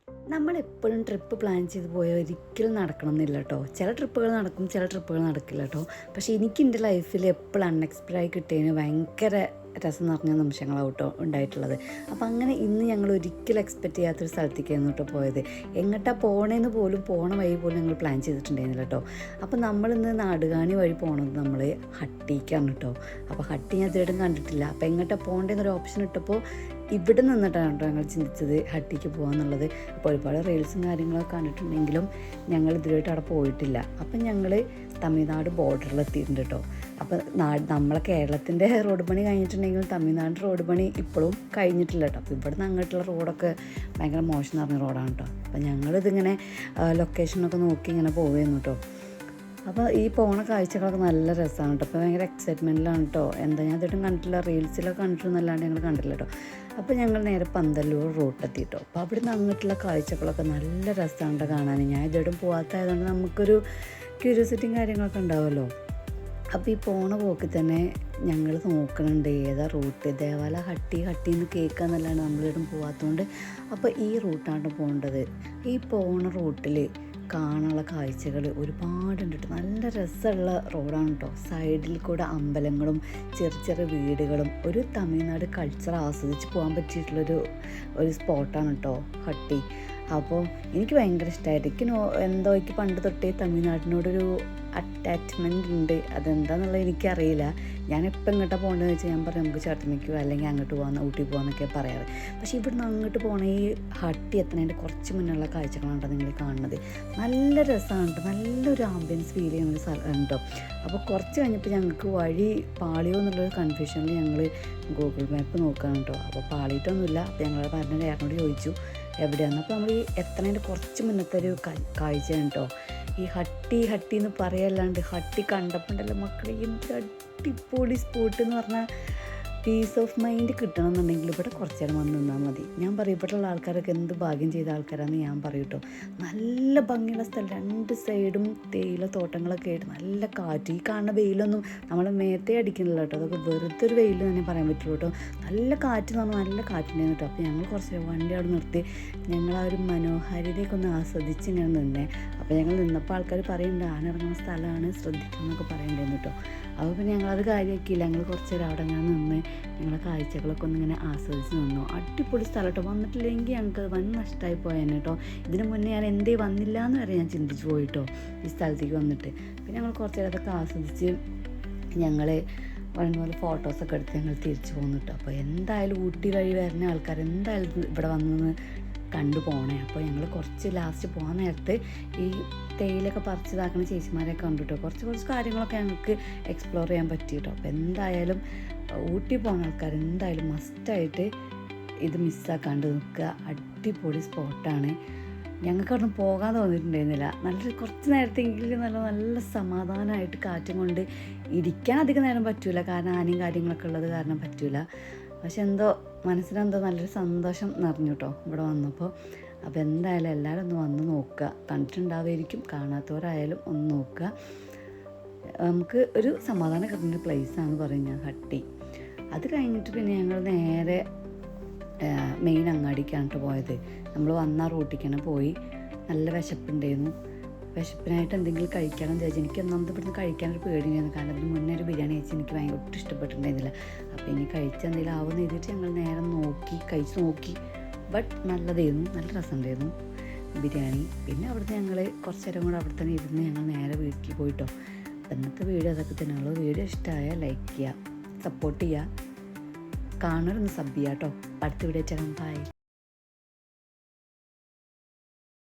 നമ്മളെപ്പോഴും trip plan ചെയ്ത് പോയാൽ ഒരിക്കലും നടക്കണം എന്നില്ല കേട്ടോ. ചില ട്രിപ്പുകൾ നടക്കും, ചില ട്രിപ്പുകൾ നടക്കില്ല കേട്ടോ. പക്ഷേ എനിക്ക് എൻ്റെ ലൈഫിൽ എപ്പോഴും അൺഎക്സ്പെക്റ്റഡായി കിട്ടിയതിന് ഭയങ്കര രസം നിറഞ്ഞ നിമിഷങ്ങളാണ് കേട്ടോ ഉണ്ടായിട്ടുള്ളത്. അപ്പോൾ അങ്ങനെ ഇന്ന് ഞങ്ങൾ ഒരിക്കലും എക്സ്പെക്റ്റ് ചെയ്യാത്തൊരു സ്ഥലത്തേക്കായിരുന്നു കേട്ടോ പോയത്. എങ്ങോട്ടാണ് പോകണേന്ന് പോലും പോണ വഴി പോലും ഞങ്ങൾ പ്ലാൻ ചെയ്തിട്ടുണ്ടായിരുന്നില്ല കേട്ടോ. അപ്പോൾ നമ്മളിന്ന് നാടുകാണി വഴി പോകണത് നമ്മൾ ഹട്ടിക്കാണ് കേട്ടോ. അപ്പോൾ ഹട്ടി ഞാൻ ഇതുവരെയും കണ്ടിട്ടില്ല. അപ്പോൾ എങ്ങോട്ടാണ് പോകേണ്ടതെന്നൊരു ഓപ്ഷൻ ഇട്ടപ്പോൾ ഇവിടെ നിന്നിട്ടാണ് കേട്ടോ ഞങ്ങൾ ചിന്തിച്ചത് ഹട്ടിക്ക് പോകാമെന്നുള്ളത്. അപ്പോൾ ഒരുപാട് റീൽസും കാര്യങ്ങളൊക്കെ കണ്ടിട്ടുണ്ടെങ്കിലും ഞങ്ങൾ ഇതുവരെയായിട്ട് അവിടെ പോയിട്ടില്ല. അപ്പം ഞങ്ങൾ തമിഴ്നാട് ബോർഡറിൽ എത്തിയിട്ടുണ്ട് കേട്ടോ. അപ്പോൾ നമ്മളെ കേരളത്തിൻ്റെ റോഡ് പണി കഴിഞ്ഞിട്ടുണ്ടെങ്കിലും തമിഴ്നാട് റോഡ് പണി ഇപ്പോഴും കഴിഞ്ഞിട്ടില്ല കേട്ടോ. അപ്പോൾ ഇവിടെ നിന്ന് അങ്ങോട്ടുള്ള റോഡൊക്കെ ഭയങ്കര മോശം നിറഞ്ഞ റോഡാണ് കേട്ടോ. അപ്പോൾ ഞങ്ങളിതിങ്ങനെ ലൊക്കേഷനൊക്കെ നോക്കി ഇങ്ങനെ പോവുകയായിരുന്നു കേട്ടോ. അപ്പോൾ ഈ പോണ കാഴ്ചകളൊക്കെ നല്ല രസമാണ് കേട്ടോ. അപ്പോൾ ഭയങ്കര എക്സൈറ്റ്മെൻറ്റിലാണ് കേട്ടോ. എന്താ ഞാൻ ഇതുവരെയും കണ്ടിട്ടില്ല, റീൽസിലൊക്കെ കണ്ടിട്ടൊന്നല്ലാണ്ട് ഞങ്ങൾ കണ്ടില്ല കേട്ടോ. അപ്പോൾ ഞങ്ങൾ നേരെ പന്തല്ലൂർ റൂട്ടെത്തി കേട്ടോ. അപ്പോൾ അവിടെ നിന്ന് അങ്ങോട്ടുള്ള കാഴ്ചകളൊക്കെ നല്ല രസമാണ് കേട്ടോ കാണാൻ. ഞാൻ ഇതുവരെയും പോകാത്തതായതുകൊണ്ട് നമുക്കൊരു ക്യൂരിയോസിറ്റിയും കാര്യങ്ങളൊക്കെ ഉണ്ടാവുമല്ലോ. അപ്പോൾ ഈ പോണ പോക്കിൽ തന്നെ ഞങ്ങൾ നോക്കുന്നുണ്ട് ഏതാ റൂട്ട്. ദേവാല ഹട്ടി എന്ന് കേൾക്കാന്നല്ലാണ്ട് നമ്മളിവിടെ പോകാത്തതുകൊണ്ട് അപ്പോൾ ഈ റൂട്ടാണ് പോകേണ്ടത്. ഈ പോണ റൂട്ടിൽ കാണാനുള്ള കാഴ്ചകൾ ഒരുപാടുണ്ട് കേട്ടോ. നല്ല രസമുള്ള റോഡാണ് കേട്ടോ. സൈഡിൽ കൂടെ അമ്പലങ്ങളും ചെറിയ ചെറിയ വീടുകളും ഒരു തമിഴ്നാട് കൾച്ചർ ആസ്വദിച്ച് പോകാൻ പറ്റിയിട്ടുള്ളൊരു സ്പോട്ടാണ് കേട്ടോ ഹട്ടി. അപ്പോൾ എനിക്ക് ഭയങ്കര ഇഷ്ടമായിട്ട് എന്തോ എനിക്ക് പണ്ട് തൊട്ടേ തമിഴ്നാട്ടിനോടൊരു അറ്റാച്ച്മെൻ്റ് ഉണ്ട്. അതെന്താണെന്നുള്ളത് എനിക്കറിയില്ല. ഞാൻ എപ്പോൾ എങ്ങോട്ടാണ് പോകേണ്ടതെന്ന് വെച്ചാൽ ഞാൻ പറയും നമുക്ക് ചട്ടമിക്കോ അല്ലെങ്കിൽ അങ്ങോട്ട് പോകാമെന്ന് ഊട്ടി പോകാമെന്നൊക്കെ പറയാറ്. പക്ഷേ ഇവിടുന്ന് അങ്ങോട്ട് പോകണ ഈ ഹട്ടി എത്തുന്നതിൻ്റെ കുറച്ച് മുന്നുള്ള കാഴ്ചകളാണ് നിങ്ങൾ കാണുന്നത്. നല്ല രസമാണ് കേട്ടോ. നല്ലൊരു ആംബിയൻസ് ഫീൽ ചെയ്യുന്നൊരു സ്ഥലം കേട്ടോ. അപ്പോൾ കുറച്ച് കഴിഞ്ഞപ്പോൾ ഞങ്ങൾക്ക് വഴി പാളിയോ എന്നുള്ളൊരു കൺഫ്യൂഷനിൽ ഞങ്ങൾ ഗൂഗിൾ മാപ്പ് നോക്കുകയാണ് കേട്ടോ. അപ്പോൾ പാളിയിട്ടൊന്നുമില്ല. അപ്പോൾ ഞങ്ങൾ പറഞ്ഞ ഏട്ടനോട് ചോദിച്ചു എവിടെയാണ്. അപ്പോൾ നമ്മൾ ഈ എത്തണേൻ്റെ കുറച്ച് മുന്നത്തെ ഒരു കാഴ്ചയാണ് കേട്ടോ. ഈ ഹട്ടി എന്ന് പറയല്ലാണ്ട് ഹട്ടി കണ്ടപ്പോണ്ടല്ലോ മക്കളെ എന്ത് അടിപൊളി സ്പോട്ട് എന്ന് പറഞ്ഞാൽ പീസ് ഓഫ് മൈൻഡ് കിട്ടണമെന്നുണ്ടെങ്കിൽ ഇവിടെ കുറച്ച് നേരം വന്ന് നിന്നാൽ മതി. ഞാൻ പറയും ഇവിടെയുള്ള ആൾക്കാരൊക്കെ എന്ത് ഭാഗ്യം ചെയ്ത ആൾക്കാരാണെന്ന് ഞാൻ പറയും കേട്ടോ. നല്ല ഭംഗിയുള്ള സ്ഥലം, രണ്ട് സൈഡും തേയില തോട്ടങ്ങളൊക്കെ ആയിട്ട് നല്ല കാറ്റ്. ഈ കാണുന്ന വെയിലൊന്നും നമ്മളെ മേത്തേ അടിക്കുന്നില്ല കേട്ടോ. അതൊക്കെ വെറുതെ ഒരു വെയിൽ തന്നെ പറയാൻ പറ്റുള്ളൂ കേട്ടോ. നല്ല കാറ്റ് എന്ന് പറഞ്ഞാൽ നല്ല കാറ്റുണ്ടായിരുന്നു കേട്ടോ. അപ്പോൾ ഞങ്ങൾ കുറച്ച് വണ്ടി അവിടെ നിർത്തി ഞങ്ങൾ ആ ഒരു മനോഹാരിതയൊക്കെ ഒന്ന് ആസ്വദിച്ച് ഇങ്ങനെ നിന്നേ. അപ്പോൾ ഞങ്ങൾ നിന്നപ്പോൾ ആൾക്കാർ പറയുന്നുണ്ട് ആനിറങ്ങുന്ന സ്ഥലമാണ് ശ്രദ്ധിക്കണം എന്നൊക്കെ പറയണ്ടായിരുന്നു കേട്ടോ. അപ്പോൾ പിന്നെ ഞങ്ങളത് കാര്യമാക്കിയില്ല. ഞങ്ങൾ കുറച്ച് നേരം അവിടെ അങ്ങനെ നിന്ന് ഞങ്ങളെ കാഴ്ചകളൊക്കെ ഒന്നിങ്ങനെ ആസ്വദിച്ച് നിന്നു. അടിപൊളി സ്ഥലം കേട്ടോ. വന്നിട്ടില്ലെങ്കിൽ ഞങ്ങൾക്ക് വൻ നഷ്ടമായി പോയേനെ കേട്ടോ. ഇതിന് മുന്നേ ഞാൻ എന്തേ വന്നില്ല എന്ന് വരെ ഞാൻ ചിന്തിച്ച് പോയിട്ടോ ഈ സ്ഥലത്തേക്ക് വന്നിട്ട്. പിന്നെ ഞങ്ങൾ കുറച്ച് നേരം അതൊക്കെ ആസ്വദിച്ച് ഞങ്ങൾ പറയുന്ന പോലെ ഫോട്ടോസൊക്കെ എടുത്ത് ഞങ്ങൾ തിരിച്ചു പോകുന്നു കേട്ടോ. അപ്പോൾ എന്തായാലും ഊട്ടി വഴി വരുന്ന ആൾക്കാർ എന്തായാലും ഇവിടെ വന്ന് കണ്ടു പോകണേ. അപ്പോൾ ഞങ്ങൾ കുറച്ച് ലാസ്റ്റ് പോകാൻ നേരത്ത് ഈ തേയിലൊക്കെ പറിച്ചതാക്കുന്ന ചേച്ചിമാരെയൊക്കെ കണ്ടു കേട്ടോ. കുറച്ച് കാര്യങ്ങളൊക്കെ ഞങ്ങൾക്ക് എക്സ്പ്ലോർ ചെയ്യാൻ പറ്റി കേട്ടോ. അപ്പോൾ എന്തായാലും ഊട്ടി പോകുന്ന ആൾക്കാർ എന്തായാലും മസ്റ്റായിട്ട് ഇത് മിസ്സാക്കാണ്ട് നിൽക്കുക. അടിപൊളി സ്പോട്ടാണ്. ഞങ്ങൾക്ക് അവിടെ പോകാൻ തോന്നിയിട്ടുണ്ടായിരുന്നില്ല. കുറച്ച് നേരത്തെങ്കിലും നല്ല സമാധാനമായിട്ട് കാറ്റും കൊണ്ട് ഇരിക്കാൻ അധികം നേരം പറ്റില്ല, കാരണം ആനയും കാര്യങ്ങളൊക്കെ ഉള്ളത് കാരണം പറ്റില്ല. പക്ഷെ മനസ്സിലെന്തോ നല്ലൊരു സന്തോഷം നിറഞ്ഞു കേട്ടോ ഇവിടെ വന്നപ്പോൾ. അപ്പോൾ എന്തായാലും എല്ലാവരും ഒന്ന് വന്ന് നോക്കുക. കണ്ടിട്ടുണ്ടാവുമായിരിക്കും, കാണാത്തവരായാലും ഒന്ന് നോക്കുക. നമുക്ക് ഒരു സമാധാനം കിട്ടുന്ന പ്ലേസാണെന്ന് പറയും ഞാൻ ഹട്ടി. അത് കഴിഞ്ഞിട്ട് പിന്നെ ഞങ്ങൾ നേരെ മെയിൻ അങ്ങാടിക്കാണ് പോയത്. നമ്മൾ വന്ന റൂട്ടിക്കാണ് പോയി. നല്ല വിശപ്പുണ്ടായിരുന്നു. വിശപ്പിനായിട്ട് എന്തെങ്കിലും കഴിക്കണം വിചാരിച്ചു. എനിക്ക് ഒന്നാമത് ഇവിടുന്ന് കഴിക്കാനൊരു പേടിയായിരുന്നു, കാരണം അതിന് മുന്നേ ഒരു ബിരിയാണി കഴിച്ച് എനിക്ക് ഭയങ്കര ഒട്ടും ഇഷ്ടപ്പെട്ടിട്ടുണ്ടായിരുന്നില്ല. അപ്പോൾ ഇനി കഴിച്ച എന്തെങ്കിലും ആവുമെന്ന് എഴുതിയിട്ട് ഞങ്ങൾ നേരെ കഴിച്ച് നോക്കി. ബട്ട് നല്ലതായിരുന്നു, നല്ല രസമുണ്ടായിരുന്നു ബിരിയാണി. പിന്നെ അവിടുന്ന് ഞങ്ങൾ കുറച്ച് നേരം കൂടെ അവിടെ തന്നെ ഇരുന്ന് ഞങ്ങൾ നേരെ വീട്ടിൽ പോയിട്ടോ. ഇന്നത്തെ വീഡിയോ അതൊക്കെ തന്നെയുള്ളൂ. വീഡിയോ ഇഷ്ടമായാൽ ലൈക്ക് ചെയ്യുക, സപ്പോർട്ട് ചെയ്യുക, കാണുന്നവരൊന്ന് സബ് ചെയ്യുക കേട്ടോ. അടുത്ത വീഡിയോ ചേരാം. ബൈ.